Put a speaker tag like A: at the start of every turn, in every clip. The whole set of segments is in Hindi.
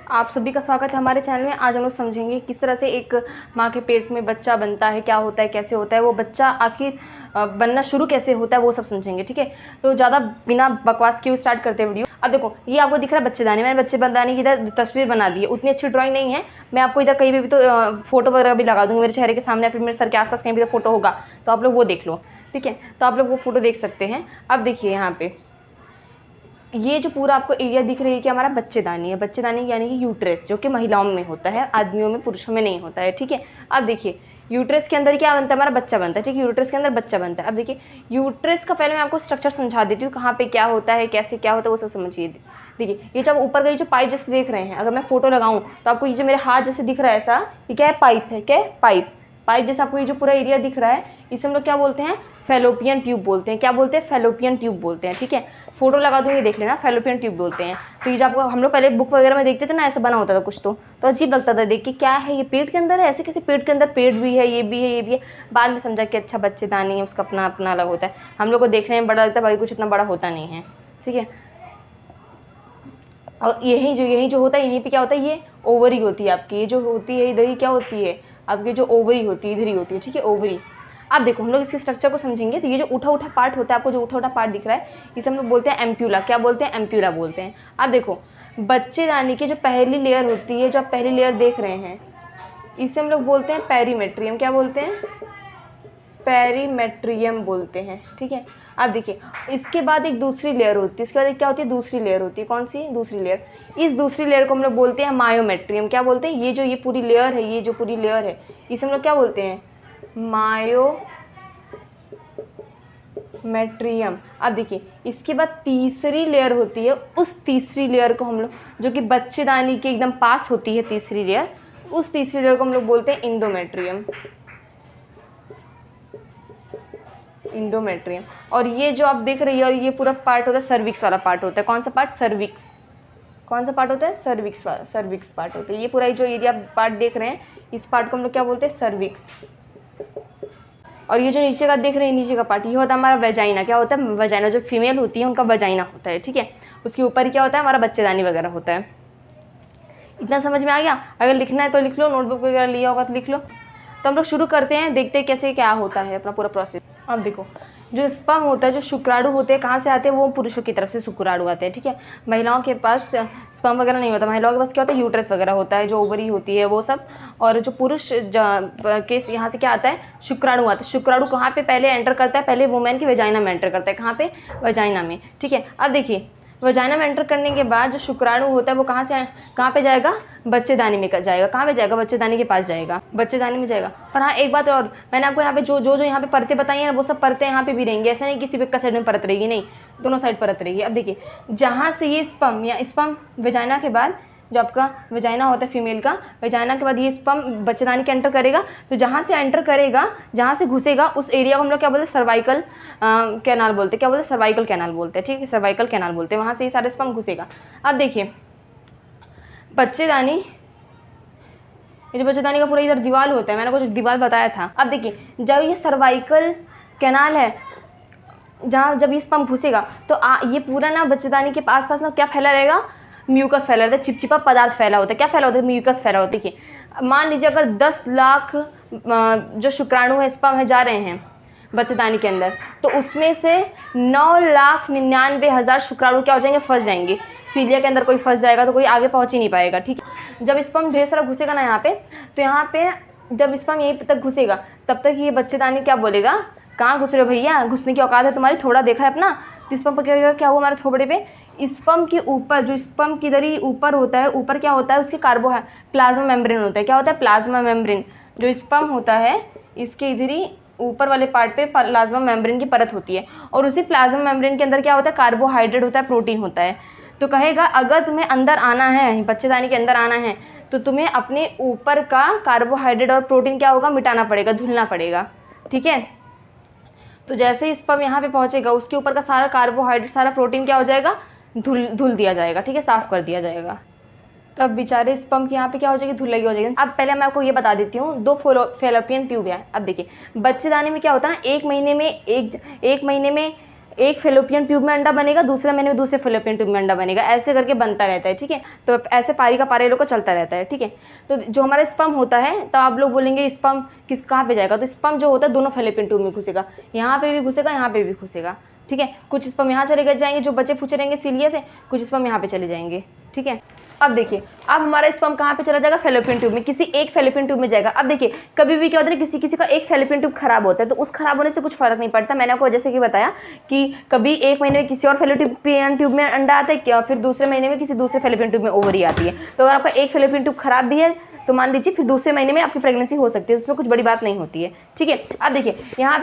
A: आप सभी का स्वागत है हमारे चैनल में। आज हम लोग समझेंगे किस तरह से एक माँ के पेट में बच्चा बनता है, क्या होता है, कैसे होता है, वो बच्चा आखिर बनना शुरू कैसे होता है, वो सब समझेंगे। ठीक है, तो ज़्यादा बिना बकवास किए स्टार्ट करते हैं वीडियो। अब देखो, ये आपको दिख रहा है बच्चेदानी। मैंने बच्चेदानी की इधर तस्वीर बना दी है। उतनी अच्छी ड्राइंग नहीं है, मैं आपको इधर कहीं भी तो फोटो वगैरह भी लगा दूँगी मेरे चेहरे के सामने, या फिर मेरे सर के आसपास कहीं भी तो फोटो होगा तो आप लोग वो देख लो। ठीक है, तो आप लोग वो फोटो देख सकते हैं। अब देखिए यहाँ पे ये जो पूरा आपको एरिया दिख रही है कि हमारा बच्चेदानी है। बच्चेदानी यानी कि यूट्रस, जो कि महिलाओं में होता है, आदमियों में, पुरुषों में नहीं होता है। ठीक है, अब देखिए यूट्रस के अंदर क्या बनता है, हमारा बच्चा बनता है। ठीक है, यूट्रस के अंदर बच्चा बनता है। अब देखिए यूट्रस का पहले मैं आपको स्ट्रक्चर समझा देती हूँ, कहाँ पे क्या होता है, कैसे क्या होता है, वो सब समझिए। देखिए ये जब ऊपर का ये जो पाइप जैसे देख रहे हैं, अगर मैं फोटो लगाऊँ तो आपको ये जो मेरे हाथ जैसे दिख रहा है ऐसा, ये क्या है, पाइप है। क्या है, पाइप जैसे आपको ये जो पूरा एरिया दिख रहा है, इसे हम लोग क्या बोलते हैं, फैलोपियन ट्यूब बोलते हैं। क्या बोलते हैं, फैलोपियन ट्यूब बोलते हैं। ठीक है, फोटो लगा दूंगी, देख लेना, फैलोपियन ट्यूब बोलते हैं। तो ये जो आपको हम लोग पहले बुक वगैरह में देखते थे ना, ऐसा बना होता था कुछ, तो अजीब लगता था देख के, क्या है ये, पेट के अंदर है, ऐसे कैसे पेट के अंदर पेट भी है, ये भी है, ये भी है। बाद में समझा कि अच्छा बच्चेदानी है, उसका अपना अपना अलग होता है। हम लोग को देखने में बड़ा लगता है, भाई कुछ इतना बड़ा होता नहीं है। ठीक है, और यही जो होता है, यहीं पे क्या होता है, ये ओवरी होती है आपकी। ये जो होती है इधर ही क्या होती है आपकी, जो ओवरी होती है इधर ही होती है। ठीक है, ओवरी। अब देखो हम लोग इसके स्ट्रक्चर को समझेंगे। तो ये जो उठा पार्ट होता है, आपको जो उठा पार्ट दिख रहा है, इसे हम लोग बोलते हैं एम्प्यूला। क्या बोलते हैं, एम्प्यूला बोलते हैं। अब देखो बच्चेदानी की जो पहली लेयर होती है, जो आप पहली लेयर देख रहे हैं, इसे हम लोग बोलते हैं पेरीमेट्रियम। क्या बोलते हैं, पेरीमेट्रियम बोलते हैं। ठीक है, अब देखिए इसके बाद एक दूसरी लेयर होती है। उसके बाद एक क्या होती है, दूसरी लेयर होती है। कौन सी, दूसरी लेयर। इस दूसरी लेयर को हम लोग बोलते हैं मायोमेट्रियम। क्या बोलते हैं, ये पूरी लेयर है, ये जो पूरी लेयर है, इसे हम लोग क्या बोलते हैं, मायोमेट्रियम। अब देखिए इसके बाद तीसरी लेयर होती है। उस तीसरी लेयर को हम लोग, जो कि बच्चेदानी के एकदम पास होती है तीसरी लेयर, उस तीसरी लेयर को हम लोग बोलते हैं इंडोमेट्रियम। इंडोमेट्रियम। और ये जो आप देख रही है, और ये पूरा पार्ट होता है सर्विक्स वाला पार्ट होता है। कौन सा पार्ट, सर्विक्स। कौन सा पार्ट होता है, सर्विक्स वाला, सर्विक्स पार्ट होता है। ये पूरा जो एरिया पार्ट देख रहे हैं, इस पार्ट को हम लोग क्या बोलते हैं, सर्विक्स। और ये जो नीचे का देख रहे हैं, नीचे का पार्ट, ये होता है हमारा वेजाइना। क्या होता है, वेजाइना। जो फीमेल होती है उनका वेजाइना होता है। ठीक है, उसके ऊपर ही क्या होता है, हमारा बच्चेदानी वगैरह होता है। इतना समझ में आ गया। अगर लिखना है तो लिख लो, नोटबुक वगैरह लिया होगा तो लिख लो। तो हम लोग शुरू करते हैं, देखते हैं कैसे क्या होता है अपना पूरा प्रोसेस। अब देखो जो स्पर्म होता है, जो शुक्राणु होते हैं, कहाँ से आते हैं, वो पुरुषों की तरफ से शुक्राणु आते हैं। ठीक है, महिलाओं के पास स्पर्म वगैरह नहीं होता। महिलाओं के पास क्या होता है, यूट्रस वगैरह होता है, जो ओवरी होती है वो सब। और जो पुरुष के यहाँ से क्या आता है, शुक्राणु आता है। शुक्राणु कहाँ पे पहले एंटर करता है, पहले वुमेन की वेजाइना में एंटर करता है। कहाँ पे, वेजाइना में। ठीक है, अब देखिए वेजाइना में एंटर करने के बाद जो शुक्राणु होता है वो कहाँ पे जाएगा, बच्चेदानी में जाएगा। कहाँ पे जाएगा, बच्चेदानी के पास जाएगा, बच्चेदानी में जाएगा। और हाँ एक बात और, मैंने आपको यहाँ पे जो यहाँ पे परतें बताई हैं, वो सब परतें यहाँ पे भी रहेंगी। ऐसा नहीं किसी एक साइड में परत रहेगी, नहीं, दोनों साइड परत रहेगी। अब देखिए जहाँ से ये स्पर्म या स्पर्म वेजाइना के बाद, जो आपका वेजाइना होता है फीमेल का, वेजाइना के बाद ये स्पर्म बच्चेदानी के एंटर करेगा। तो जहाँ से एंटर करेगा, जहाँ से घुसेगा, उस एरिया को हम लोग क्या बोलते हैं, सर्वाइकल कैनाल बोलते हैं। क्या बोलते हैं, सर्वाइकल कैनाल बोलते हैं। ठीक है, सर्वाइकल कैनाल बोलते हैं। वहाँ से ये सारे स्पर्म घुसेगा। अब देखिए बच्चेदानी, ये जो बच्चेदानी का पूरा इधर दीवार होता है, मैंने कुछ दीवार बताया था। अब देखिए जब ये सर्वाइकल कैनाल है, जहाँ जब ये स्पर्म घुसेगा तो ये पूरा ना बच्चेदानी के आसपास ना क्या फैला रहेगा, म्यूकस फैला रहता है, चिपचिपा पदार्थ फैला होता है। क्या फैला होता है, म्यूकस फैला होता है। देखिए मान लीजिए अगर 10 लाख जो शुक्राणु है, स्पर्म है, जा रहे हैं बच्चेदानी के अंदर, तो उसमें से 9,99,000 शुक्राणु क्या हो जाएंगे, फंस जाएंगे। सीलिया के अंदर कोई फंस जाएगा तो कोई आगे पहुंच ही नहीं पाएगा। ठीक है, जब स्पर्म ढेर सारा घुसेगा ना यहाँ पे, तो यहाँ पे जब स्पर्म यहीं तक घुसेगा, तब तक ये बच्चेदानी क्या बोलेगा, कहाँ घुस रहे हो भैया, घुसने की औकात है तुम्हारी, थोड़ा देखा है अपना। तो स्पर्म पर क्या हुआ, हमारे थोबड़े पे स्पर्म के ऊपर, जो स्पर्म की इधर ही ऊपर होता है, ऊपर क्या होता है, उसके प्लाज्मा मेम्ब्रेन होता है। क्या होता है, प्लाज्मा मेम्ब्रेन। जो स्पर्म होता है इसके इधर ही ऊपर वाले पार्ट पे प्लाज्मा मेम्ब्रेन की परत होती है। और उसी प्लाज्मा मेम्ब्रेन के अंदर क्या होता है, कार्बोहाइड्रेट होता है, प्रोटीन होता है। तो कहेगा अगर तुम्हें अंदर आना है, बच्चेदानी के अंदर आना है, तो तुम्हें अपने ऊपर का कार्बोहाइड्रेट और प्रोटीन क्या होगा, मिटाना पड़ेगा, धुलना पड़ेगा। ठीक है, तो जैसे ही स्पर्म यहाँ पे पहुँचेगा, उसके ऊपर का सारा कार्बोहाइड्रेट, सारा प्रोटीन क्या हो जाएगा, धुल दिया जाएगा। ठीक है, साफ़ कर दिया जाएगा। तब बेचारे स्पर्म की यहाँ पे क्या हो जाएगी, धुलाई हो जाएगी। अब पहले मैं आपको ये बता देती हूँ, 2 फैलोपियन ट्यूब है। अब देखिए बच्चेदानी में क्या होता है ना, एक महीने में एक फेलोपियन ट्यूब में अंडा बनेगा, दूसरे महीने में दूसरे फेलोपियन ट्यूब में अंडा बनेगा, ऐसे करके बनता रहता है, ठीक है। तो ऐसे पारी का पारे लोग को चलता रहता है, ठीक है। तो जो हमारा स्पर्म होता है, तो आप लोग बोलेंगे स्पर्म कहाँ पे जाएगा, तो स्पर्म जो होता है दोनों फेलोपियन ट्यूब में घुसेगा, यहाँ पे भी घुसेगा, यहाँ पे भी घुसेगा, ठीक है। कुछ स्पर्म यहाँ चले जाएंगे जो बच्चे पूछे रहेंगे सीलिया से, कुछ स्पर्म यहाँ पे चले जाएंगे, ठीक है। अब देखिए, अब हमारा स्पर्म कहाँ पे चला जाएगा, फेलोपियन ट्यूब में, किसी एक फेलोपियन ट्यूब में जाएगा। अब देखिए, कभी भी क्या होता है, किसी का एक फेलोपियन ट्यूब खराब होता है, तो उस खराब होने से कुछ फर्क नहीं पड़ता। मैंने आपको जैसे कि बताया कि कभी एक महीने में किसी और फेलोपियन ट्यूब में अंडा आता है, फिर दूसरे महीने में किसी दूसरे फेलोपियन ट्यूब में ओवरी आती है। तो अगर आपका एक फेलोपियन ट्यूब खराब भी है तो मान लीजिए फिर दूसरे महीने में आपकी प्रेगनेंसी हो सकती है, उसमें कुछ बड़ी बात नहीं होती है, ठीक है। अब देखिए, यहाँ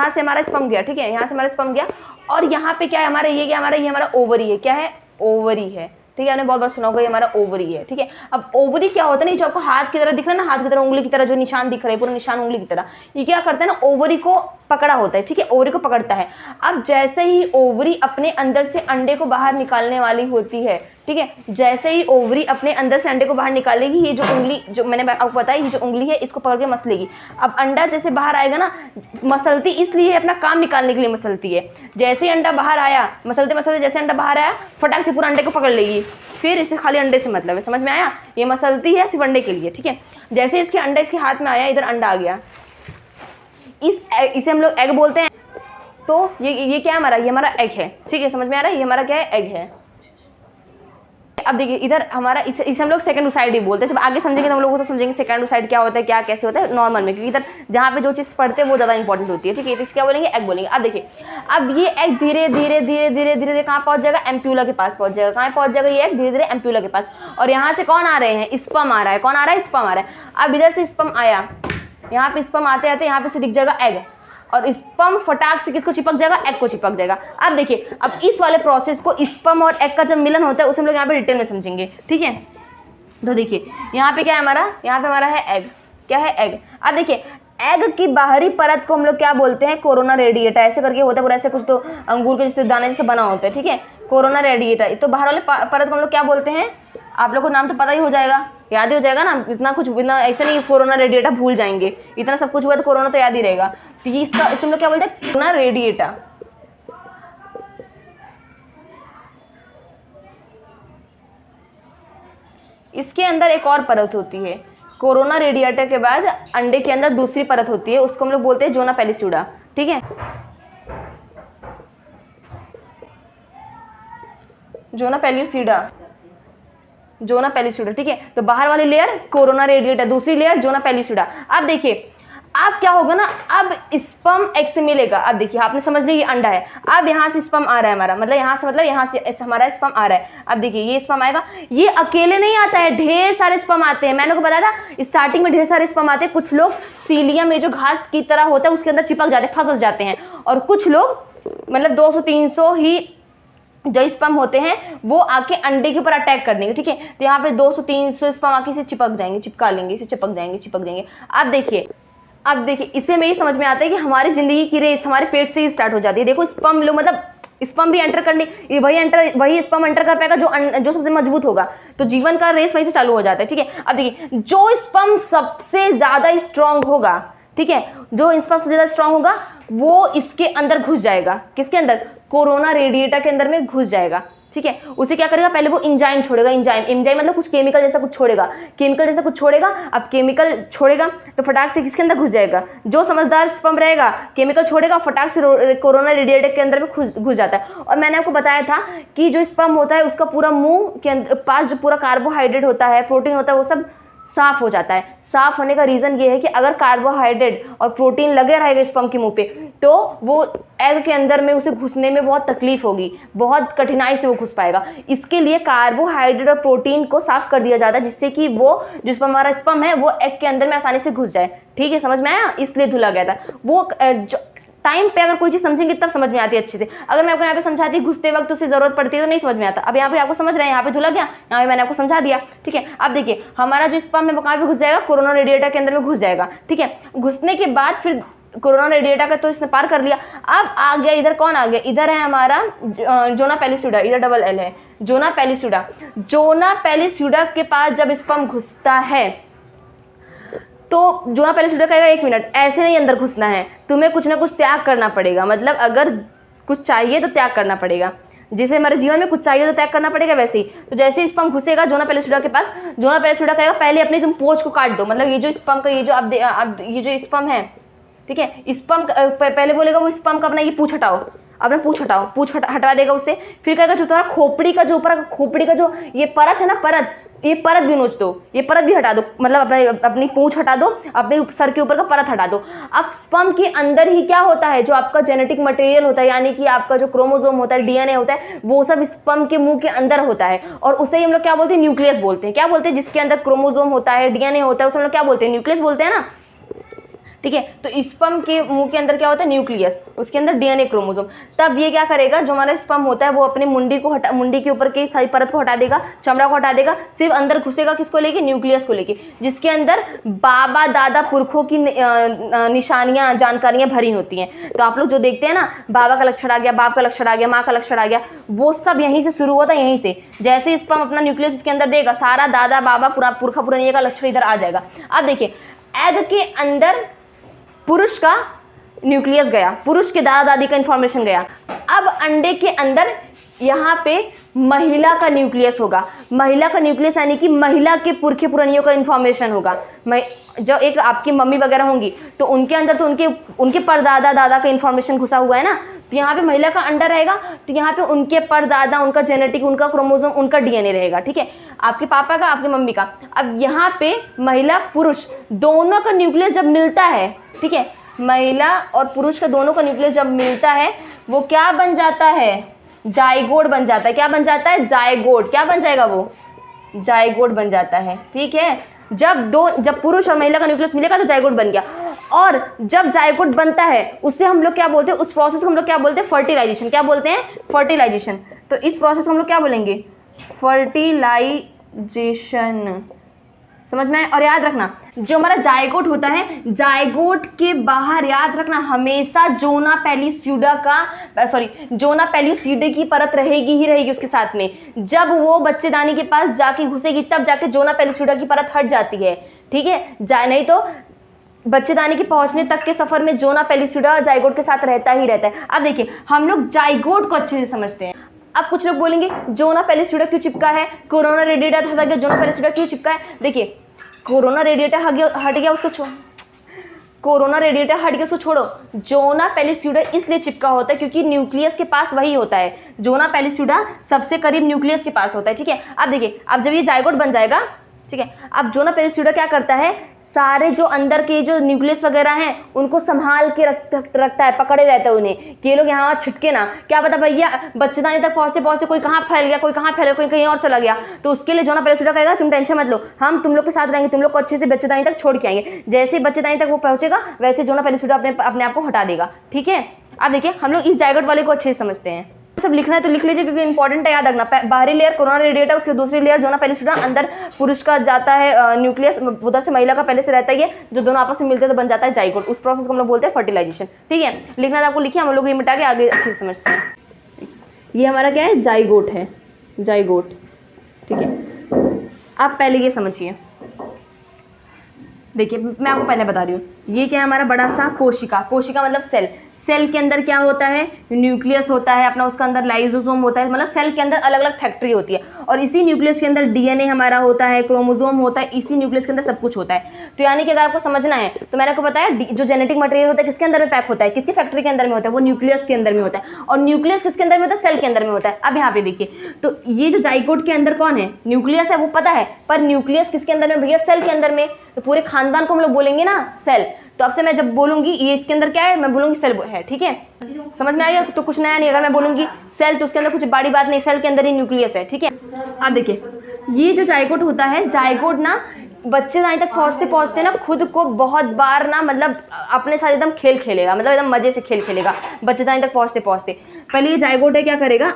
A: से हमारा स्पर्म गया, ठीक है, यहाँ से हमारा स्पर्म गया, और यहाँ पे क्या है हमारा, ये हमारा ओवरी है, क्या है, ओवरी है, ठीक है। आपने बहुत बार सुना होगा ये हमारा ओवरी है, ठीक है। अब ओवरी क्या होता है ना, जो आपको हाथ की तरह दिख रहा है ना, हाथ की तरह उंगली की तरह जो निशान दिख रहा है, पूरा निशान उंगली की तरह, ये क्या करता है ना, ओवरी को पकड़ा होता है, ठीक है, ओवरी को पकड़ता है। अब जैसे ही ओवरी अपने अंदर से अंडे को बाहर निकालने वाली होती है, ठीक है, जैसे ही ओवरी अपने अंदर से अंडे को बाहर निकालेगी, ये जो उंगली, जो मैंने आपको बताया, ये जो उंगली है इसको पकड़ के मसलेगी। अब अंडा जैसे बाहर आएगा ना, मसलती इसलिए अपना काम निकालने के लिए मसलती है। जैसे ही अंडा बाहर आया, मसलते मसलते जैसे अंडा बाहर आया, फटाक से पूरा अंडे को पकड़ लेगी, फिर इसे खाली अंडे से मतलब है, समझ में आया, ये मसलती है सिर्फ अंडे के लिए, ठीक है। जैसे इसके अंडा इसके हाथ में आया, इधर अंडा आ गया, इसे हम लोग एग बोलते हैं। तो ये क्या है हमारा, ये हमारा एग है, ठीक है, समझ में आ रहा है, ये हमारा क्या है, एग है। अब देखिए, इधर हमारा इसे हम लोग सेकेंडोसाइड ही बोलते हैं। जब आगे समझेंगे तो हम लोग समझेंगे सेकेंडोसाइड क्या होता है, क्या कैसे होता है नॉर्मल में, क्योंकि इधर जहाँ पे जो चीज़ पढ़ते हैं वो ज़्यादा इंपॉर्टेंट होती है, ठीक है। तो इसे क्या बोलेंगे, एग बोलेंगे। अब देखिए, अब ये एग धीरे धीरे धीरे धीरे धीरे धीरे कहाँ पहुँच जाएगा, एम्प्यूला के पास पहुँच जाएगा। कहाँ पहुँच जाएगा ये एग, धीरे धीरे एम्प्यूला के पास। और यहाँ से कौन आ रहे हैं, स्पर्म आ रहा है, कौन आ रहा है, स्पर्म आ रहा है। अब इधर से स्पर्म आया, यहाँ पे स्पर्म आते आते यहाँ पे से दिख जाएगा एग, और स्पर्म फटाक से किसको चिपक जाएगा, एग को चिपक जाएगा। अब देखिए, अब इस वाले प्रोसेस को, स्पर्म और एग का जब मिलन होता है उसे हम लोग यहाँ पे डिटेल में समझेंगे, ठीक है। तो देखिए, यहाँ पे क्या है हमारा, यहाँ पे हमारा है एग, क्या है, एग। अब देखिए, एग की बाहरी परत को हम लोग क्या बोलते हैं, कोरोना रेडिएटा, ऐसे करके होता है पूरा, ऐसे कुछ तो अंगूर के जैसे दाने जैसे बना होता है, ठीक है, कोरोना रेडिएटा। तो बाहर वाले परत को हम लोग क्या बोलते हैं, आप लोग को नाम तो पता ही हो जाएगा, याद ही हो जाएगा ना, इतना ऐसा नहीं कोरोना रेडिएटा भूल जाएंगे, इतना सब कुछ हुआ तो कोरोना तो याद ही रहेगा। तो ये इसे हम लोग क्या बोलते हैं, कोरोना रेडिएटा। इसके अंदर एक और परत होती है, कोरोना रेडिएटा के बाद अंडे के अंदर दूसरी परत होती है, उसको हम लोग बोलते हैं जोना पेलिस्यूडा, ठीक है, जोना पेलिस्यूडा, जोना पेलिस्यूडा, ठीक है। तो बाहर वाली लेयर कोरोना रेडिएटा, दूसरी लेयर जोना पेलिस्यूडा। अब देखिए, अब क्या होगा ना, अब स्पर्म एग से मिलेगा। अब देखिए, आपने समझ लिया ये अंडा है, अब यहाँ से स्पर्म आ रहा है हमारा, मतलब यहाँ से हमारा स्पर्म आ रहा है। अब देखिए, ये स्पर्म आएगा, ये अकेले नहीं आता है, ढेर सारे स्पर्म आते हैं। मैंने को बताया था स्टार्टिंग में ढेर सारे स्पर्म आते हैं। कुछ लोग सीलिया में जो घास की तरह होता है उसके अंदर चिपक जाते हैं, फंस जाते हैं, और कुछ लोग मतलब 200-300 ही जो स्पर्म होते हैं वो आके अंडे के ऊपर अटैक कर देंगे, ठीक है। तो यहाँ पे 200-300 स्पर्म आके इसे चिपक जाएंगे, चिपका लेंगे, इसे चिपक जाएंगे। अब देखिए, इससे में ही समझ में आता है कि हमारी जिंदगी की रेस हमारे पेट से ही स्टार्ट हो जाती है। देखो, स्पर्म लो, मतलब स्पर्म भी एंटर करने, वही स्पर्म एंटर कर पाएगा जो सबसे मजबूत होगा, तो जीवन का रेस वहीं से चालू हो जाता है, ठीक है। अब देखिए, जो स्पर्म सबसे ज्यादा स्ट्रांग होगा, ठीक है, जो स्पर्म सबसे ज्यादा स्ट्रांग होगा वो इसके अंदर घुस जाएगा, किसके अंदर, कोरोना रेडिएटा के अंदर में घुस जाएगा, ठीक है। उसे क्या करेगा, पहले वो इंजाइम छोड़ेगा, इंजाइम मतलब कुछ केमिकल जैसा कुछ छोड़ेगा, अब केमिकल छोड़ेगा तो फटाक से किसके अंदर घुस जाएगा, जो समझदार स्पर्म रहेगा केमिकल छोड़ेगा, फटाक से कोरोना रेडिएटा के अंदर में घुस जाता है। और मैंने आपको बताया था कि जो स्पर्म होता है उसका पूरा मुंह के पास जो पूरा कार्बोहाइड्रेट होता है, प्रोटीन होता है, वो सब साफ हो जाता है। साफ होने का रीज़न ये है कि अगर कार्बोहाइड्रेट और प्रोटीन लगे रहेगा स्पर्म के मुंह पे, तो वो एग के अंदर में उसे घुसने में बहुत तकलीफ होगी, बहुत कठिनाई से वो घुस पाएगा। इसके लिए कार्बोहाइड्रेट और प्रोटीन को साफ कर दिया जाता है, जिससे कि वो जो हमारा स्पर्म है वो एग के अंदर में आसानी से घुस जाए, ठीक है, समझ में आया, इसलिए धुला गया था। वो टाइम पे अगर कोई चीज़ समझेंगे तब समझ में आती है अच्छे से। अगर मैं आपको यहाँ पे समझाती घुसते वक्त उसे जरूरत पड़ती है तो नहीं समझ में आता। अब यहाँ पे आपको समझ रहे हैं, यहाँ पे धुला गया, यहाँ पे मैंने आपको समझा दिया, ठीक है। अब देखिए, हमारा जो स्पर्म है वो कहाँ पे घुस जाएगा, कोरोना रेडिएटा के अंदर में घुस जाएगा, ठीक है। घुसने के बाद फिर कोरोना रेडिएटा का तो इसने पार कर लिया। अब आ गया इधर, कौन आ गया, इधर है हमारा जोना पेलिस्यूडा, इधर डबल एल है, जोना पेलिस्यूडा। जोना पेलिस्यूडा के पास जब स्पर्म घुसता है तो जोना पेलिस्यूडा कहेगा 1 मिनट, ऐसे नहीं अंदर घुसना है, तुम्हें कुछ ना कुछ त्याग करना पड़ेगा। मतलब अगर कुछ चाहिए तो त्याग करना पड़ेगा, जैसे हमारे जीवन में कुछ चाहिए तो त्याग करना पड़ेगा, वैसे ही तो जैसे ही स्पर्म घुसेगा जोना पेलिसुडा के पास, जोना पेलिसुडा कहेगा पहले अपने तुम पोच को काट दो, मतलब ये जो स्पर्म का ये जो अब ये जो स्पर्म है, ठीक है, स्पर्म पहले बोलेगा वो स्पर्म का अपना ये पूछ हटाओ, अपना पूछ हटाओ, पूछ हटा देगा उससे, फिर कहेगा जो तुम्हारा खोपड़ी का जो ऊपर खोपड़ी का जो ये परत है ना, परत, ये परत भी नोच दो, ये परत भी हटा दो, मतलब अपनी पूंछ हटा दो, अपने सर के ऊपर का परत हटा दो। अब स्पर्म के अंदर ही क्या होता है, जो आपका जेनेटिक मटेरियल होता है, यानी कि आपका जो क्रोमोसोम होता है, डीएनए होता है, वो सब स्पर्म के मुंह के अंदर होता है, और उसे ही हम लोग क्या बोलते हैं, न्यूक्लियस बोलते हैं। क्या बोलते हैं, जिसके अंदर क्रोमोसोम होता है, डीएनए होता है, उसे हम लोग क्या बोलते हैं, न्यूक्लियस बोलते हैं ना, ठीक है। तो स्पर्म के मुंह के अंदर क्या होता है, न्यूक्लियस, उसके अंदर डीएनए क्रोमोसोम। तब ये क्या करेगा, जो हमारा स्पर्म होता है वो अपने मुंडी के ऊपर के सारी परत को हटा देगा, चमड़ा को हटा देगा, सिर्फ अंदर घुसेगा किसको लेके, न्यूक्लियस को लेके, जिसके अंदर बाबा दादा पुरखों की निशानियां जानकारियां भरी होती हैं। तो आप लोग जो देखते हैं ना, बाबा का लक्षण आ गया, बाप का लक्षण आ गया, माँ का लक्षण आ गया, वो सब यहीं से शुरू होता है, यहीं से। जैसे स्पर्म अपना न्यूक्लियस इसके अंदर देगा, सारा दादा बाबा पुरखा पुरानिया का लक्षण इधर आ जाएगा। अब देखिए, एग के अंदर पुरुष का न्यूक्लियस गया, पुरुष के दादा दादी का इंफॉर्मेशन गया। अब अंडे के अंदर यहाँ पे महिला का न्यूक्लियस होगा, महिला का न्यूक्लियस यानी कि महिला के पुरखे पुरानियों का इंफॉर्मेशन होगा। जो एक आपकी मम्मी वगैरह होंगी तो उनके अंदर तो उनके परदादा दादा का इंफॉर्मेशन घुसा हुआ है ना, तो यहाँ पे महिला का अंडा रहेगा, तो यहाँ पे उनके परदादा, उनका जेनेटिक, उनका क्रोमोसोम, उनका डीएनए रहेगा, ठीक है, आपके पापा का, आपकी मम्मी का। अब यहाँ पे महिला पुरुष दोनों का न्यूक्लियस जब मिलता है, ठीक है, महिला और पुरुष का दोनों का न्यूक्लियस जब मिलता है, वो क्या बन जाता है, जाइगोट बन जाता है। क्या बन जाता है, जाइगोट। क्या बन जाएगा वो, जाइगोट बन जाता है, ठीक है। जब पुरुष और महिला का न्यूक्लियस मिलेगा तो जाइगोट बन गया। और जब जाइगोट बनता है उससे हम लोग क्या बोलते हैं, उस प्रोसेस को हम लोग क्या बोलते हैं, फर्टिलाइजेशन। क्या बोलते हैं, फर्टिलाइजेशन। तो इस प्रोसेस को हम लोग क्या बोलेंगे, फर्टिलाइजेशन। समझ में आए। और याद रखना, जो हमारा जाइगोट होता है, जाइगोट के बाहर याद रखना हमेशा जोना पेल्यूसिडे की परत रहेगी ही रहेगी उसके साथ में। जब वो बच्चेदानी के पास जाके घुसेगी तब जाके जोना पेल्यूसिडा की परत हट जाती है, ठीक है, नहीं तो बच्चेदानी के पहुंचने तक के सफर में जोना पेल्यूसिडा जाइगोट के साथ रहता ही रहता है। अब देखिए, हम लोग जाइगोट को अच्छे से समझते हैं। अब कुछ लोग बोलेंगे जोना पेल्यूसिडा क्यों चिपका है, कोरोना रेडिएटा था, जोना पेल्यूसिडा क्यों चिपका है। देखिए, कोरोना रेडिएटा हट गया, उसको छोड़ो, कोरोना रेडिएटा हट गया, उसको छोड़ो। जोना पेल्यूसिडा इसलिए चिपका होता है क्योंकि न्यूक्लियस के पास वही होता है, जोना पेल्यूसिडा सबसे करीब न्यूक्लियस के पास होता है, ठीक है। अब देखिए, अब जब ये जाइगोट बन जाएगा, ठीक है, अब जोना पेल्यूसिडा क्या करता है, सारे जो अंदर के जो न्यूक्लियस वगैरह हैं उनको संभाल के रखता है, पकड़े रहता है उन्हें कि ये लोग यहाँ छिटके ना। क्या पता भैया बच्चेदानी तक पहुँचते पहुँचते कोई कहाँ फैल गया, कोई कहाँ फैल गया, कोई कहीं और चला गया, तो उसके लिए जोना पेल्यूसिडा कहेगा तुम टेंशन मत लो, हम तुम लोग के साथ रहेंगे, तुम लोग को अच्छे से बच्चेदानी तक छोड़ के आएंगे। जैसे ही बच्चेदानी तक वो पहुँचेगा वैसे जोना पेल्यूसिडा अपने आप को हटा देगा, ठीक है। अब देखिए, हम लोग इस जाइगोट वाले को अच्छे से समझते हैं। सब लिखना है तो लिख लीजिए क्योंकि इंपॉर्टेंट है, याद रखना। बाहरी लेयर कोरोना रेडिएटा, उसके दूसरी लेयर जोना पेल्यूसिडा, अंदर पुरुष का जाता है न्यूक्लियस, उधर से महिला का पहले से रहता ही है, जो दोनों आपस में मिलते हैं तो बन जाता है जाइगोट। उस प्रोसेस को हम लोग बोलते हैं फर्टिलाइजेशन, ठीक है। लिखना है आपको लिखिए, हम लोग ये मिटा के आगे अच्छे से समझते हैं। ये हमारा क्या है, जाइगोट है, जाइगोट, ठीक है। आप पहले ये समझिए, देखिए मैं आपको पहले बता रही हूँ, ये क्या है हमारा बड़ा सा कोशिका, कोशिका मतलब सेल। सेल के अंदर क्या होता है, न्यूक्लियस होता है अपना, उसके अंदर लाइसोसोम होता है, मतलब सेल के अंदर अलग अलग फैक्ट्री होती है, और इसी न्यूक्लियस के अंदर डीएनए हमारा होता है, क्रोमोसोम होता है, इसी न्यूक्लियस के अंदर सब कुछ होता है। तो यानी कि अगर आपको समझना है तो मैंने आपको बताया, जो जेनेटिक मटेरियल होता है किसके अंदर में पैक होता है, किसकी फैक्ट्री के अंदर में होता है, वो न्यूक्लियस के अंदर में होता है। और न्यूक्लियस किसके अंदर में होता है, सेल के अंदर में होता है। अब यहाँ पे देखिए, तो ये जो जाइगोट के अंदर कौन है, न्यूक्लियस है, वो पता है, पर न्यूक्लियस किसके अंदर में भैया, सेल के अंदर में। तो पूरे खानदान को हम लोग बोलेंगे ना सेल। तो आपसे मैं जब बोलूंगी ये इसके अंदर क्या है, मैं बोलूंगी सेल है, ठीक है, समझ में आएगा। तो कुछ नया नहीं, अगर मैं बोलूंगी सेल तो उसके अंदर कुछ बड़ी बात नहीं, सेल के अंदर ही न्यूक्लियस है, ठीक है। अब देखिए, ये जो जाइगोट होता है, जाइगोट ना बच्चेदानी तक पहुँचते पहुँचते ना खुद को बहुत बार ना, मतलब अपने साथ एकदम खेल खेलेगा, मतलब एकदम मजे से खेल खेलेगा बच्चेदानी तक पहुँचते पहुँचते। पहले ये जाइगोट है क्या करेगा,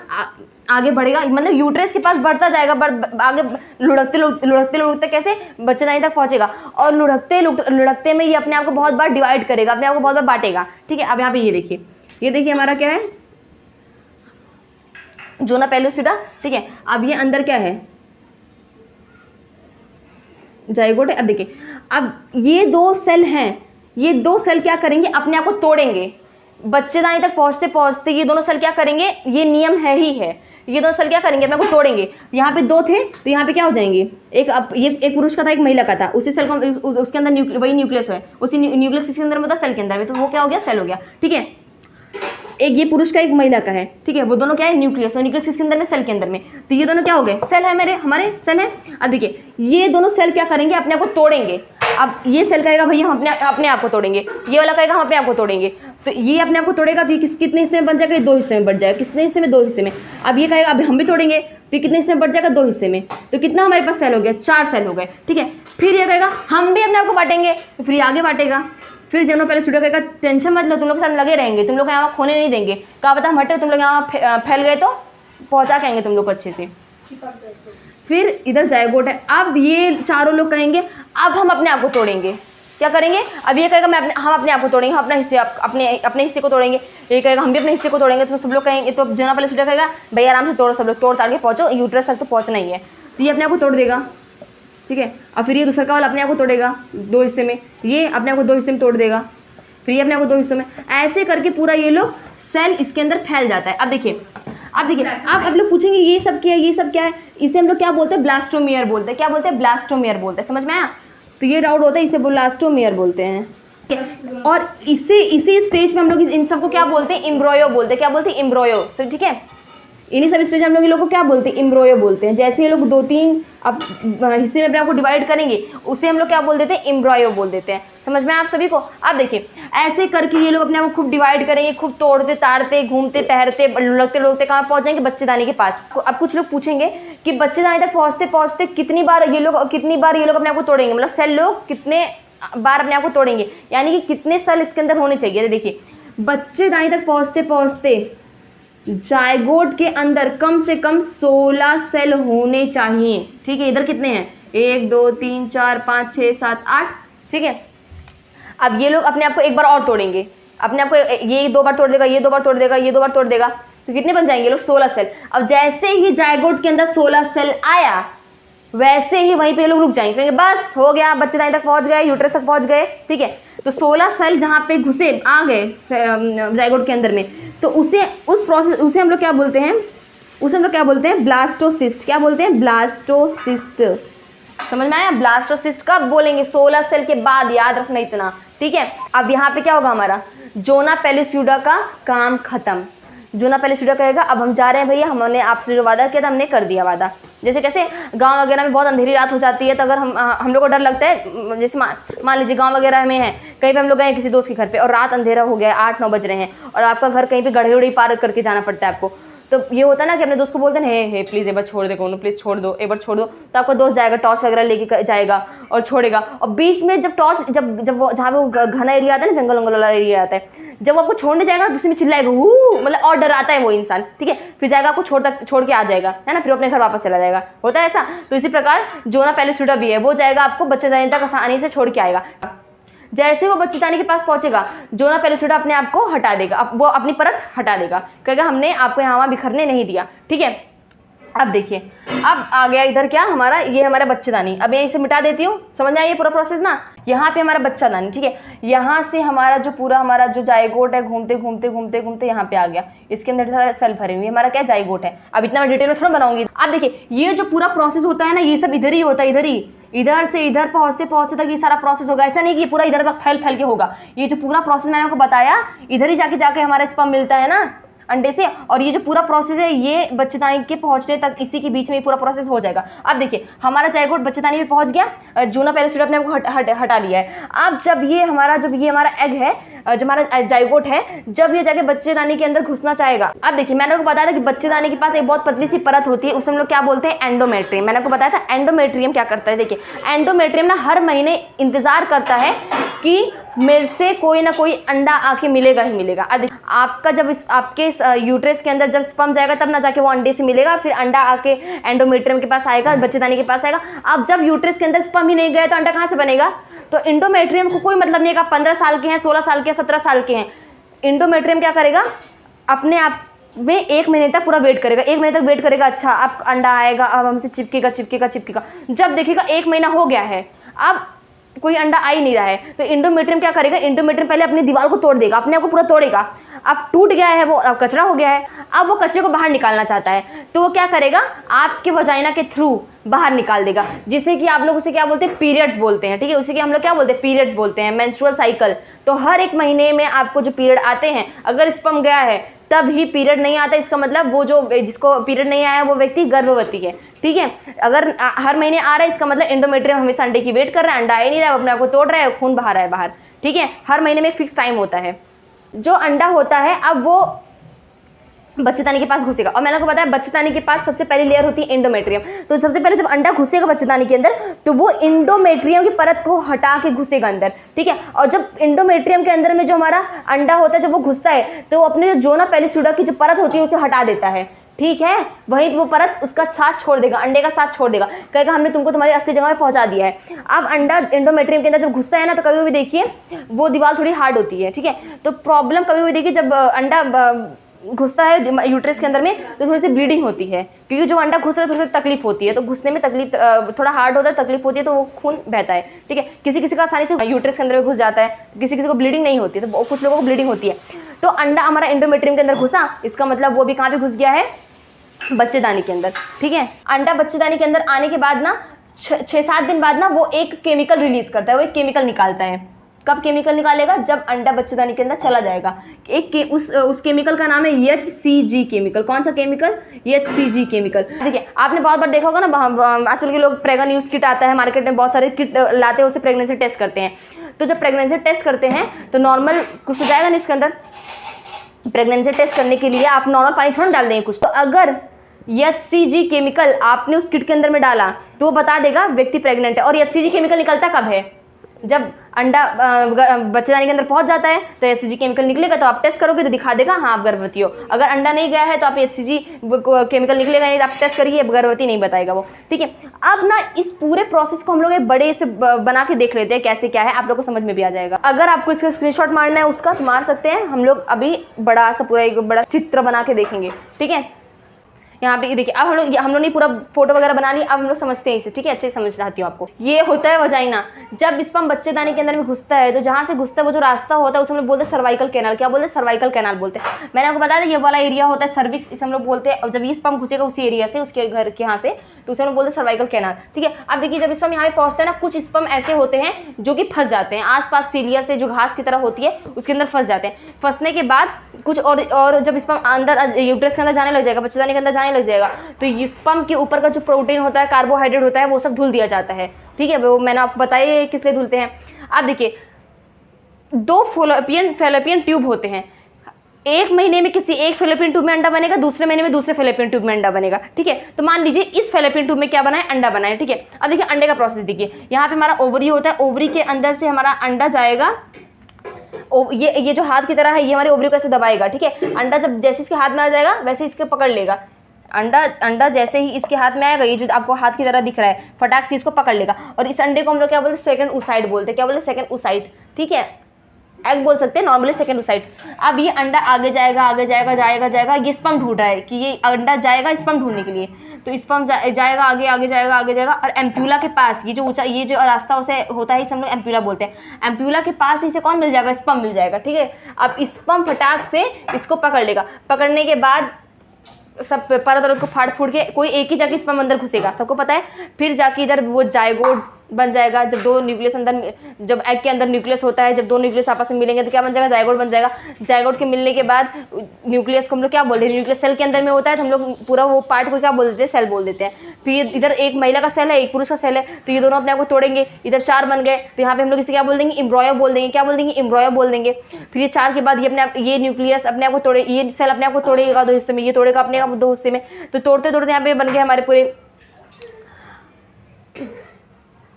A: आगे बढ़ेगा, मतलब यूट्रस के पास बढ़ता जाएगा, आगे लुढ़कते कैसे बच्चेदानी तक पहुंचेगा, और लुढ़कते में ये अपने आप को बहुत बार डिवाइड करेगा, अपने आप को बहुत बार बांटेगा, ठीक है। अब यहाँ पे ये देखिए हमारा क्या है, जोना पेल्यूसिडा, ठीक है। अब ये अंदर क्या है, जाइगोट है। अब देखिए, अब ये दो सेल हैं, ये दो सेल क्या करेंगे, अपने आप को तोड़ेंगे, बच्चेदानी तक पहुंचते पहुंचते ये दोनों सेल क्या करेंगे, ये नियम है ही है, ये दोनों सेल क्या करेंगे, अपने को तोड़ेंगे। यहाँ पे 2 थे तो यहाँ पे क्या हो जाएंगे, ये एक पुरुष का था, एक महिला का था, उसी सेल को उसके अंदर वही न्यूक्लियस है, उसी न्यूक्लियस किसके अंदर में होता है, सेल के अंदर में, तो वो क्या हो गया, सेल हो गया। ठीक है, एक ये पुरुष का एक महिला का है, ठीक है, वो दोनों क्या है, न्यूक्लियस, और न्यूक्लियस किसके अंदर में, सेल के अंदर में, तो ये दोनों क्या हो गए, सेल है, हमारे सेल है। अब देखिए ये दोनों सेल क्या करेंगे, अपने आप को तोड़ेंगे। अब ये सेल कहेगा भैया हम अपने आप को तोड़ेंगे, ये वाला कहेगा हम अपने आप को तोड़ेंगे, तो ये अपने आप को तोड़ेगा तो ये कितने हिस्से में बन जाएगा, 2 हिस्से में बन जाएगा। कितने हिस्से में, 2 हिस्से में। अब ये कहेगा अब हम भी तोड़ेंगे तो कितने हिस्से में बढ़ जाएगा, 2 हिस्से में। तो कितना हमारे पास सेल हो गया, 4 सेल हो गए। ठीक है, फिर ये कहेगा हम भी अपने आप को बांटेंगे, तो फिर आगे बांटेगा। फिर जनरल पहले स्टूडियो कहेगा टेंशन मत लो, तुम लोग के साथ लगे रहेंगे, तुम लोग यहाँ खोने नहीं देंगे, कहा पता हम हटे तुम लोग यहाँ फैल गए तो पहुँचा के आएंगे तुम लोग अच्छे से। फिर इधर जायगोट है, अब ये चारों लोग कहेंगे अब हम अपने आप को तोड़ेंगे। क्या करेंगे, अब ये कहेगा हम अपने आप को तोड़ेंगे, हम अपना हिस्से अपने हिस्से को तोड़ेंगे, ये कहेगा हम भी अपने हिस्से को तोड़ेंगे। तो सब लोग कहेंगे, तो जनरल पहले स्टूडियो कहेगा भाई आराम से तोड़ो, सब लोग तोड़ ताड़ के पहुँचो, यूट्रस तक तो पहुँचना ही है। तो ये अपने आप को तोड़ देगा। ठीक है, अब फिर ये दूसरा का वाला अपने आप को तोड़ेगा 2 हिस्से में, ये अपने आप को 2 हिस्से में तोड़ देगा, फिर ये अपने आप को 2 हिस्सों में, ऐसे करके पूरा ये लोग सेल इसके अंदर फैल जाता है। अब देखिए आप लोग पूछेंगे ये सब क्या है, ये सब क्या है, इसे हम लोग क्या बोलते हैं, ब्लास्टोमियर बोलते हैं। क्या बोलते हैं, ब्लास्टोमियर बोलते हैं। समझ में आया, तो ये डाउट होता है, इसे ब्लास्टोमियर बोलते हैं। और इसी स्टेज में हम लोग इन सबको क्या बोलते हैं, एम्ब्रियो बोलते हैं। क्या बोलते हैं, एम्ब्रियो। सब ठीक है, इन्हीं सब स्टेज हम लोग इन लोगों को क्या बोलते हैं, एम्ब्रियो बोलते हैं। जैसे ये लोग 2-3 अब हिस्से में अपने आप को डिवाइड करेंगे, उसे हम लोग क्या बोल देते हैं, एम्ब्रियो बोल देते हैं। समझ में आप सभी को। अब देखिए ऐसे करके ये लोग अपने आप को खूब डिवाइड करेंगे, खूब तोड़ते ताड़ते घूमते टहरते लुढ़कते कहाँ पहुँच जाएंगे, बच्चेदानी के पास। अब कुछ लोग पूछेंगे कि बच्चेदानी तक पहुँचते पहुँचते कितनी बार ये लोग अपने आप को तोड़ेंगे, मतलब सेल लोग कितने बार अपने आप को तोड़ेंगे, यानी कि कितने सेल इसके अंदर होने चाहिए। देखिए बच्चेदानी तक पहुँचते पहुँचते जायगोट के अंदर कम से कम 16 सेल होने चाहिए। ठीक है, इधर कितने हैं, 1 2 3 4 5 6 7 8। ठीक है, अब ये लोग अपने आप को एक बार और तोड़ेंगे, अपने आप को ये 2 बार तोड़ देगा, ये 2 बार तोड़ देगा, ये 2 बार तोड़ देगा, तो कितने बन जाएंगे लोग, 16 सेल। अब जैसे ही जायगोट के अंदर 16 सेल आया, वैसे ही वहीं पे ये लोग रुक जाएंगे, क्योंकि बस हो गया, बच्चेदानी तक पहुंच गए, यूट्रस तक पहुंच गए। ठीक है, तो 16 सेल जहाँ पे घुसे आ गए जायगोट के अंदर में, तो उसे हम लोग क्या बोलते हैं, ब्लास्टोसिस्ट। क्या बोलते हैं, ब्लास्टोसिस्ट। समझ में आया, ब्लास्टोसिस्ट कब बोलेंगे, 16 सेल के बाद, याद रखना इतना। ठीक है, अब यहाँ पे क्या होगा, हमारा जोना पेलिस्यूडा का काम खत्म। जोना पेलिस्यूडा कहेगा अब हम जा रहे हैं भैया, हमने आपसे जो वादा किया था हमने कर दिया वादा। जैसे कैसे गांव वगैरह में बहुत अंधेरी रात हो जाती है, तो अगर हम लोग को डर लगता है, जैसे मान लीजिए गांव वगैरह में है, कहीं पे हम लोग गए किसी दोस्त के घर पे और रात अंधेरा हो गया, 8-9 बज रहे हैं, और आपका घर कहीं पे गढ़े उड़ी पार करके जाना पड़ता है आपको, तो ये होता है ना कि अपने दोस्त को बोलते हैं हे प्लीज़ एक बार छोड़ दे, कौन प्लीज़ छोड़ दो, एक बार छोड़ दो, तो आपका दोस्त जाएगा, टॉर्च वगैरह लेके जाएगा और छोड़ेगा। और बीच में जब टॉर्च जब वो जहाँ पे वो घना एरिया आता है ना, जंगल वंगल वाला एरिया आता है, जब वो आपको छोड़ने जाएगा तो उसमें चिल्लाएगा मतलब, और डराता है वो इंसान। ठीक है, फिर जाएगा आपको छोड़ के आ जाएगा, है ना, फिर अपने घर वापस चला जाएगा, होता है ऐसा। तो इसी प्रकार जोना पेलिस्यूडा भी है, वो जाएगा आपको बच्चेदानी तक आसानी से छोड़ के आएगा। जैसे वो बच्चेदानी के पास पहुंचेगा, जोना पेलिस्यूडा अपने आप को हटा देगा, वो अपनी परत हटा देगा, कहेगा हमने आपको यहाँ वहाँ बिखरने नहीं दिया। ठीक है, अब देखिए अब आ गया इधर क्या, हमारा ये हमारा बच्चेदानी। अब मैं इसे मिटा देती हूँ, समझ में आया ये पूरा प्रोसेस ना। यहाँ पे हमारा बच्चेदानी, ठीक है, यहाँ से हमारा जो जायगोट है, घूमते घूमते यहाँ पे आ गया, इसके अंदर सेल भरे हुए, हमारा क्या जायगोट है। अब इतना मैं डिटेल में थोड़ा बनाऊंगी। अब देखिए ये जो पूरा प्रोसेस होता है ना, ये सब इधर ही होता है, इधर से इधर पहुँचते तक ये सारा प्रोसेस होगा। ऐसा नहीं कि पूरा इधर तक फैल के होगा, ये जो पूरा प्रोसेस मैंने आपको बताया, इधर ही जाके हमारा स्पर्म मिलता है ना अंडे से, और ये जो पूरा प्रोसेस है ये बच्चेदानी के पहुंचने तक, इसी के बीच में पूरा प्रोसेस हो जाएगा। अब देखिए हमारा जायगोट बच्चेदानी में पहुंच गया, जोना पेलिस्यूडा अपने आपको हटा लिया है। अब जब ये हमारा एग है, जो हमारा जायगोट है, जब ये जाके बच्चेदानी के अंदर घुसना चाहेगा। अब देखिए मैंने आपको बताया था कि बच्चेदानी के पास एक बहुत पतली सी परत होती है, उसे हम लोग क्या बोलते हैं, एंडोमेट्रियम। मैंने आपको बताया था एंडोमेट्रियम क्या करता है। देखिए एंडोमेट्रियम ना हर महीने इंतजार करता है कि मेरे से कोई ना कोई अंडा आके मिलेगा ही मिलेगा। अब आपका जब आपके यूट्रस के अंदर जब स्पर्म जाएगा, तब ना जाके वो अंडे से मिलेगा, फिर अंडा आके एंडोमेट्रियम के पास आएगा, बच्चेदानी के पास आएगा। अब जब यूट्रस के अंदर स्पर्म ही नहीं गया तो अंडा कहाँ से बनेगा। तो एंडोमेट्रियम को कोई मतलब नहीं है कि आप 15 साल के हैं, 16 साल के हैं, 17 साल के हैं। एंडोमेट्रियम क्या करेगा, अपने आप में 1 महीने तक पूरा वेट करेगा, 1 महीने तक वेट करेगा। अच्छा अब अंडा आएगा, अब हमसे चिपकेगा। जब देखेगा 1 महीना हो गया है, अब कोई अंडा आ ही नहीं रहा है, तो एंडोमेट्रियम क्या करेगा, एंडोमेट्रियम पहले अपनी दीवार को तोड़ देगा, अपने आप को पूरा तोड़ेगा। अब टूट गया है वो, अब कचरा हो गया है, अब वो कचरे को बाहर निकालना चाहता है, तो वो क्या करेगा, आपके वजाइना के थ्रू बाहर निकाल देगा, जिसे कि आप लोग उसे क्या बोलते हैं, पीरियड्स बोलते हैं, ठीक है, उसे कि हम लोग क्या बोलते हैं, पीरियड्स बोलते हैं, मेंस्ट्रुअल साइकिल। तो हर एक महीने में आपको जो पीरियड आते हैं, अगर स्पर्म गया है तब ही पीरियड नहीं आता, इसका मतलब वो जो जिसको पीरियड नहीं आया वो व्यक्ति गर्भवती है, ठीक है। अगर हर महीने आ रहा है, इसका मतलब एंडोमेट्रियम हमेशा अंडे की वेट कर रहा है, अंडा आ ही नहीं रहा है, अपने आप को तोड़ रहा है, खून बहा रहा है बाहर, ठीक है। हर महीने में एक फिक्स टाइम होता है। जो अंडा होता है अब वो बच्चेदानी के पास घुसेगा, और मैंने आपको बताया बच्चेदानी के पास सबसे पहली लेयर होती है एंडोमेट्रियम। तो सबसे पहले जब अंडा घुसेगा बच्चेदानी के अंदर, तो वो एंडोमेट्रियम की परत को हटा के घुसेगा अंदर, ठीक है। और जब एंडोमेट्रियम के अंदर में जो हमारा अंडा होता है, जब वो घुसता है तो वो अपने जो जोना पेलिस्यूडा की जो परत होती है उसे हटा देता है, ठीक है। वहीं वो परत उसका साथ छोड़ देगा, अंडे का साथ छोड़ देगा, कहेगा हमने तुमको तुम्हारी असली जगह पे पहुंचा दिया है। अब अंडा एंडोमेट्रियम के अंदर जब घुसता है ना, तो कभी भी देखिए वो दीवार थोड़ी हार्ड होती है, ठीक है। तो प्रॉब्लम कभी भी देखिए जब अंडा घुसता है यूट्रस के अंदर में, तो थोड़ी सी ब्लीडिंग होती है, क्योंकि जो अंडा घुस रहा है थोड़ी सी तकलीफ होती है, तो घुसने में तकलीफ थोड़ा हार्ड होता है, तकलीफ होती है, तो वो खून बहता है, ठीक है। किसी किसी का आसानी से यूट्रस के अंदर में घुस जाता है, किसी किसी को ब्लीडिंग नहीं होती है, तो कुछ लोगों को ब्लीडिंग होती है। तो अंडा हमारा एंडोमेट्रियम के अंदर घुसा, इसका मतलब वो भी कहाँ पे घुस गया है, बच्चेदानी के अंदर, ठीक है। अंडा बच्चेदानी के अंदर आने के बाद ना 6-7 दिन बाद ना वो एक केमिकल रिलीज करता है, वो एक केमिकल निकालता है। कब केमिकल निकालेगा, जब अंडा बच्चेदानी के अंदर चला जाएगा। उस केमिकल का नाम है HCG केमिकल। कौन सा केमिकल, HCG केमिकल। देखिए आपने बहुत बार देखा होगा ना, आजकल के लोग प्रेगन न्यूज किट आता है मार्केट में, बहुत सारे किट लाते हैं, उसे प्रेगनेंसी टेस्ट करते हैं। तो जब प्रेगनेंसी टेस्ट करते हैं तो नॉर्मल कुछ तो जाएगा नहीं इसके अंदर, प्रेगनेंसी टेस्ट करने के लिए आप नॉर्मल पानी थोड़ा डाल देंगे कुछ, तो अगर HCG केमिकल आपने उस किट के अंदर में डाला तो वो बता देगा व्यक्ति प्रेग्नेंट है। और HCG केमिकल निकलता कब है, जब अंडा बच्चेदानी के अंदर पहुंच जाता है तो HCG केमिकल निकलेगा, तो आप टेस्ट करोगे तो दिखा देगा हाँ आप गर्भवती हो। अगर अंडा नहीं गया है तो आप HCG केमिकल निकलेगा नहीं, तो आप टेस्ट करिए गर्भवती नहीं बताएगा वो, ठीक है। अब ना इस पूरे प्रोसेस को हम लोग एक बड़े से बना के देख लेते हैं कैसे क्या है, आप लोग को समझ में भी आ जाएगा। अगर आपको इसका स्क्रीनशॉट मारना है उसका तो मार सकते हैं, हम लोग अभी बड़ा सा पूरा एक बड़ा चित्र बना के देखेंगे, ठीक है। यहाँ पे देखिए अब हम लोग ने पूरा फोटो वगैरह बना लिया, अब हम लोग समझते हैं इसे, ठीक है, अच्छे से समझ चाहती हूँ आपको। ये होता है वजाइना। जब स्पर्म बच्चेदानी के अंदर में घुसता है तो जहाँ से घुसता है वो जो रास्ता होता है उसे हम लोग बोलते हैं सर्वाइकल कैनाल। क्या बोलते हैं, सर्वाइकल कैनाल बोलते हैं। मैंने आपको बताया था ये वाला एरिया होता है सर्विक्स, इसे हम लोग बोलते हैं। जब ये स्पर्म घुसेगा उसी एरिया से, उसके घर के यहाँ से, तो उसे हम लोग बोलते हैं सर्वाइकल कैनाल, ठीक है। अब देखिए जब स्पर्म यहाँ पे पहुँचता है ना, कुछ स्पर्म ऐसे होते हैं जो कि फंस जाते हैं आसपास सीलिया से, जो घास की तरह होती है उसके अंदर फंस जाते हैं। फंसने के बाद कुछ और जब स्पर्म अंदर यूट्रस के अंदर जाने लग जाएगा, बच्चेदानी के अंदर जाने लग जाएगा, तो स्पर्म के ऊपर का जो प्रोटीन होता है, कार्बोहाइड्रेट होता है, वो सब धुल दिया जाता है, ठीक है। वो मैंने आपको बताया किस लिए धुलते हैं। अब देखिए 2 फैलोपियन ट्यूब होते हैं, एक महीने में किसी एक फैलोपियन ट्यूब में अंडा बनेगा, दूसरे महीने में दूसरे फैलोपियन ट्यूब में अंडा बनेगा, ठीक है। तो मान लीजिए इस फैलोपियन ट्यूब में क्या बना है, अंडा बना है, ठीक है। अब देखिए अंडे का प्रोसेस देखिए, यहाँ पे हमारा ओवरी होता है, ओवरी के अंदर से हमारा अंडा जाएगा, ये जो हाथ की तरह है ये हमारे ओवरी को ऐसे दबाएगा, ठीक है। अंडा जब जैसे इसके हाथ में आ जाएगा वैसे इसके पकड़ लेगा, अंडा जैसे ही इसके हाथ में आएगा, ये जो आपको हाथ की तरह दिख रहा है, फटाक से इसको पकड़ लेगा। और इस अंडे को हम लोग क्या बोलते हैं, सेकंड oocyte बोलते हैं। क्या बोलते हैं, सेकंड oocyte, ठीक है। एग बोल सकते हैं नॉर्मली, सेकंड oocyte। अब ये अंडा आगे जाएगा, ये स्पर्म ढूंढ रहा है कि ये अंडा जाएगा स्पर्म ढूंढने के लिए, तो स्पर्म जाएगा आगे जाएगा, और एम्प्यूला के पास ये जो रास्ता उसे होता है इसे हम लोग एम्प्यूला बोलते हैं। एम्प्यूला के पास इसे कौन मिल जाएगा, स्पर्म मिल जाएगा, ठीक है। अब स्पर्म फटाक से इसको पकड़ लेगा, पकड़ने के बाद सब परत को फाड़ फूड़ के कोई एक ही जाके स्पर्म अंदर घुसेगा, सबको पता है। फिर जाके इधर वो जायगोट बन जाएगा। जब 2 न्यूक्लियस अंदर, जब एग के अंदर न्यूक्लियस होता है, जब 2 न्यूक्लियस आपस में मिलेंगे तो क्या बन जाएगा, जायगोट बन जाएगा। जायगोट के मिलने के बाद न्यूक्लियस को हम लोग क्या बोलते हैं, न्यूक्लियस सेल के अंदर में होता है, तो हम लोग पूरा वो पार्ट को क्या बोल देते हैं, सेल बोल देते हैं। फिर इधर एक महिला का सेल है, एक पुरुष का सेल है, तो ये दोनों अपने आप को तोड़ेंगे, इधर 4 बन गए, तो यहाँ पे हम लोग इसे क्या बोल देंगे, एम्ब्रॉयो बोल देंगे। क्या बोल देंगे, एम्ब्रॉयो बोल देंगे। फिर ये 4 के बाद ये न्यूक्लियस अपने आप को तोड़े, ये सेल अपने आप को तोड़ेगा 2 हिस्से में, ये तोड़ेगा अपने आप 2 हिस्से में। तो तोड़ते तोड़ते यहाँ पे बन गए हमारे पूरे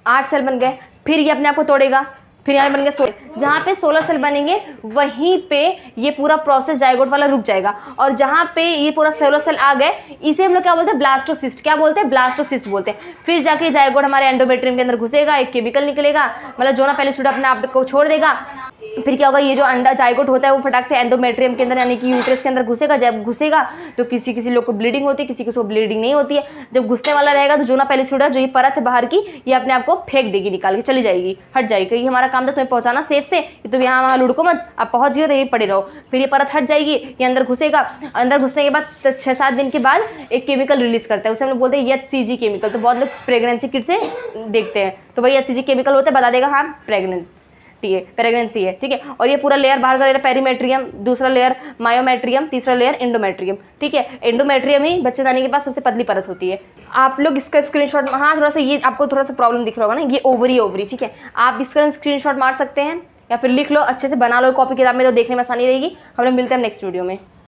A: 8 सेल बन गए। फिर ये अपने आप को तोड़ेगा, फिर यहाँ बन गए 16। जहाँ पे 16 सेल बनेंगे वहीं पे ये पूरा प्रोसेस जायगोट वाला रुक जाएगा। और जहाँ पे ये पूरा 16 सेल आ गए, इसे हम लोग क्या बोलते हैं, ब्लास्टोसिस्ट। क्या बोलते हैं, ब्लास्टोसिस्ट बोलते हैं। फिर जाके जायगोट हमारे एंडोमेट्रियम के अंदर घुसेगा, एक केमिकल निकलेगा, मतलब जोना पेलिस्यूडा अपने आप को छोड़ देगा। फिर क्या होगा, ये जो अंडा जाइगोट होता है वो फटाक से एंडोमेट्रियम के अंदर यानी कि यूट्रस के अंदर घुसेगा। जब घुसेगा तो किसी किसी लोग को ब्लीडिंग होती है, किसी को ब्लीडिंग नहीं होती है। जब घुसने वाला रहेगा तो जोना पेलिसुडा जो ये परत है बाहर की, ये अपने आप को फेंक देगी, निकाल के चली जाएगी, हट जाएगी। ये हमारा काम था तुम्हें पहुंचाना सेफ से, तो यहाँ वहाँ लुढ़को मत, आप पहुंच गए तो ये पड़े रहो। फिर ये परत हट जाएगी, ये अंदर घुसेगा। अंदर घुसने के बाद 6-7 दिन के बाद एक केमिकल रिलीज करता है, उसे हम लोग बोलते हैं HCG केमिकल। तो बहुत लोग प्रेगनेंसी किट से देखते हैं, तो वही HCG केमिकल होता है, बता देगा हाँ प्रेगनेंसी है, ठीक है। और ये पूरा लेयर बाहर का लेयर पेरीमेट्रियम, दूसरा लेयर मायोमेट्रियम, तीसरा लेयर एंडोमेट्रियम, ठीक है। एंडोमेट्रियम ही बच्चेदानी के पास सबसे पतली परत होती है। आप लोग इसका स्क्रीनशॉट, हाँ थोड़ा सा ये आपको थोड़ा सा प्रॉब्लम दिख रहा होगा ना, ये ओवरी, ठीक है। आप इसका स्क्रीनशॉट मार सकते हैं या फिर लिख लो, अच्छे से बना लो कॉपी किताब में, तो देखने में आसानी रहेगी। हम लोग मिलते हैं नेक्स्ट वीडियो में।